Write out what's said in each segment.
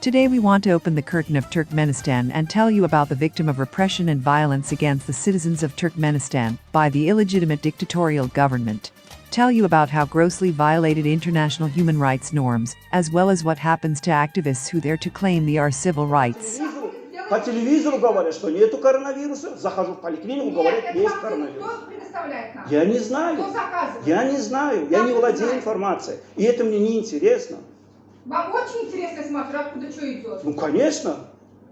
Today we want to open the curtain of Turkmenistan and tell you about the victim of repression and violence against the citizens of Turkmenistan by the illegitimate dictatorial government. Tell you about how grossly violated international human rights norms, as well as what happens to activists who dare to claim they are civil rights. По телевизору говорят, что нету коронавируса. Захожу в поликлинику, говорят, есть коронавирус. Я не знаю. Я не знаю. Я не владею информацией. И это мне не интересно. Вам очень интересно смотреть, откуда что идет? Ну, конечно.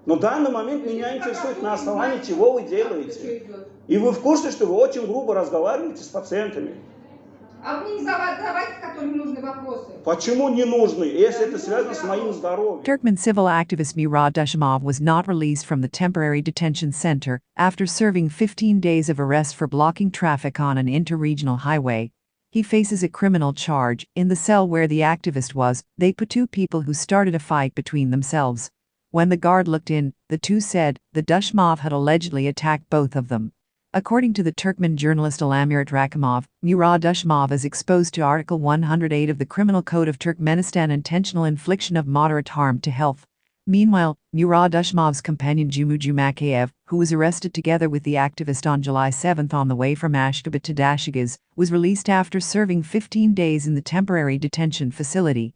Но в данный момент меня интересует, на основании чего вы делаете. И вы в курсе, что вы очень грубо разговариваете с пациентами. А вы не задавайте, которым нужны вопросы. Почему не нужны, если это связано с моим здоровьем? Turkmen civil activist Murad Dushimov was not released from the temporary detention center after serving 15 days of arrest for blocking traffic on an interregional highway. He faces a criminal charge. In the cell where the activist was, they put two people who started a fight between themselves. When the guard looked in, the two said the Dushimov had allegedly attacked both of them. According to the Turkmen journalist Alamirat Rakimov, Murad Dushimov is exposed to Article 108 of the Criminal Code of Turkmenistan, intentional infliction of moderate harm to health. Meanwhile, Murad Dushimov's companion Jumu Jumakayev, who was arrested together with the activist on July 7 on the way from Ashgabat to Dashigaz, was released after serving 15 days in the temporary detention facility.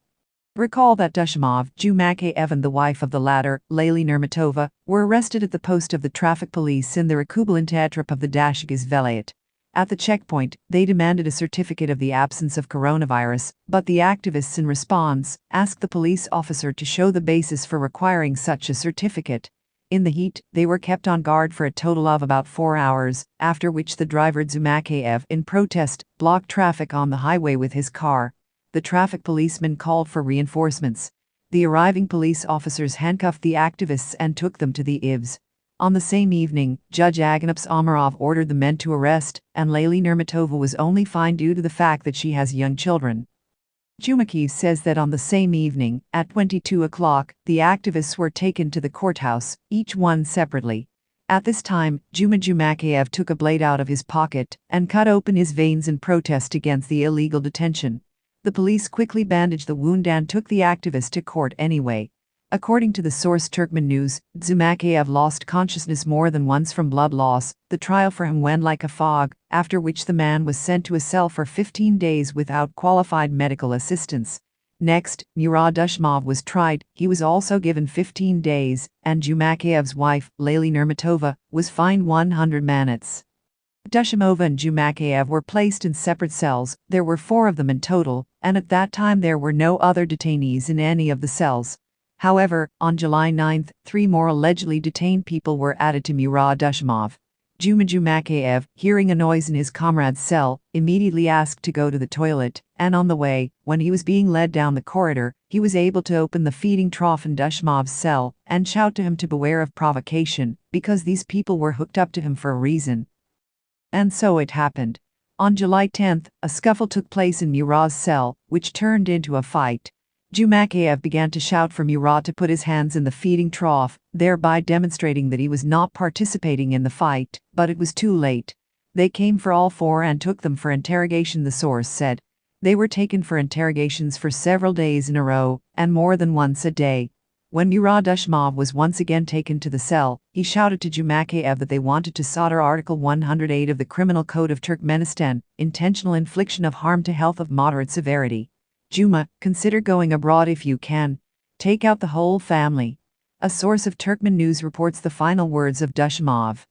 Recall that Dushimov, Jumakayev and the wife of the latter, Layli Nurmatova, were arrested at the post of the traffic police in the Rakubalan Tetrap of the Dashigaz Velayat. At the checkpoint, they demanded a certificate of the absence of coronavirus, but the activists in response asked the police officer to show the basis for requiring such a certificate. In the heat, they were kept on guard for a total of about 4 hours, after which the driver Zumakayev, in protest, blocked traffic on the highway with his car. The traffic policeman called for reinforcements. The arriving police officers handcuffed the activists and took them to the IVS. On the same evening, Judge Aganaps Amarov ordered the men to arrest, and Layli Nurmatova was only fined due to the fact that she has young children. Jumakiv says that on the same evening, at 22 o'clock, the activists were taken to the courthouse, each one separately. At this time, Jumakayev took a blade out of his pocket and cut open his veins in protest against the illegal detention. The police quickly bandaged the wound and took the activist to court anyway. According to the source Turkmen News, Zumakayev lost consciousness more than once from blood loss. The trial for him went like a fog, after which the man was sent to a cell for 15 days without qualified medical assistance. Next, Murad Dushimov was tried. He was also given 15 days, and Jumakayev's wife, Layli Nurmatova, was fined 100 manats. Dushimova and Jumakayev were placed in separate cells. There were 4 of them in total, and at that time there were no other detainees in any of the cells. However, on July 9, 3 more allegedly detained people were added to Murad Dushimov. Jumakayev, hearing a noise in his comrade's cell, immediately asked to go to the toilet, and on the way, when he was being led down the corridor, he was able to open the feeding trough in Dushimov's cell and shout to him to beware of provocation, because these people were hooked up to him for a reason. And so it happened. On July 10, a scuffle took place in Murad's cell, which turned into a fight. Jumakayev began to shout for Murad to put his hands in the feeding trough, thereby demonstrating that he was not participating in the fight, but it was too late. They came for all 4 and took them for interrogation, the source said. They were taken for interrogations for several days in a row, and more than once a day. When Murad Dushimov was once again taken to the cell, he shouted to Jumakayev that they wanted to solder Article 108 of the Criminal Code of Turkmenistan, intentional infliction of harm to health of moderate severity. Juma, consider going abroad if you can. Take out the whole family. A source of Turkmen News reports the final words of Dushimov.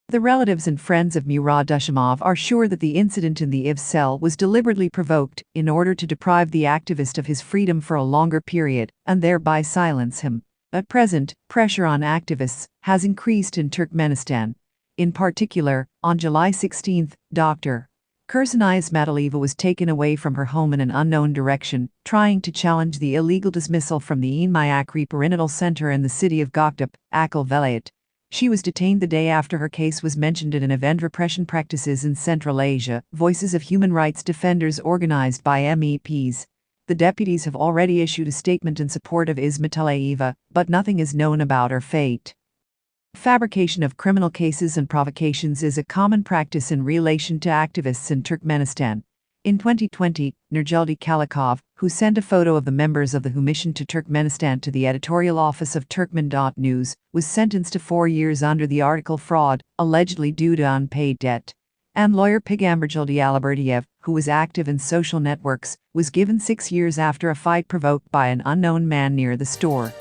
The relatives and friends of Murad Dushimov are sure that the incident in the IVS cell was deliberately provoked in order to deprive the activist of his freedom for a longer period and thereby silence him. At present, pressure on activists has increased in Turkmenistan. In particular, on July 16, Dr. Kursanay Ismatalieva was taken away from her home in an unknown direction, trying to challenge the illegal dismissal from the Enmayakri Perinatal Center in the city of Goktup, Akil Velayat. She was detained the day after her case was mentioned at an event repression practices in Central Asia, Voices of Human Rights Defenders organized by MEPs. The deputies have already issued a statement in support of Ismatalieva, but nothing is known about her fate. Fabrication of criminal cases and provocations is a common practice in relation to activists in Turkmenistan. In 2020, Nurjaldi Kalikov, who sent a photo of the members of the Commission to Turkmenistan to the editorial office of Turkmen.News, was sentenced to 4 years under the article fraud, allegedly due to unpaid debt. And lawyer Pigamberjildi Aliberdiev, who was active in social networks, was given 6 years after a fight provoked by an unknown man near the store.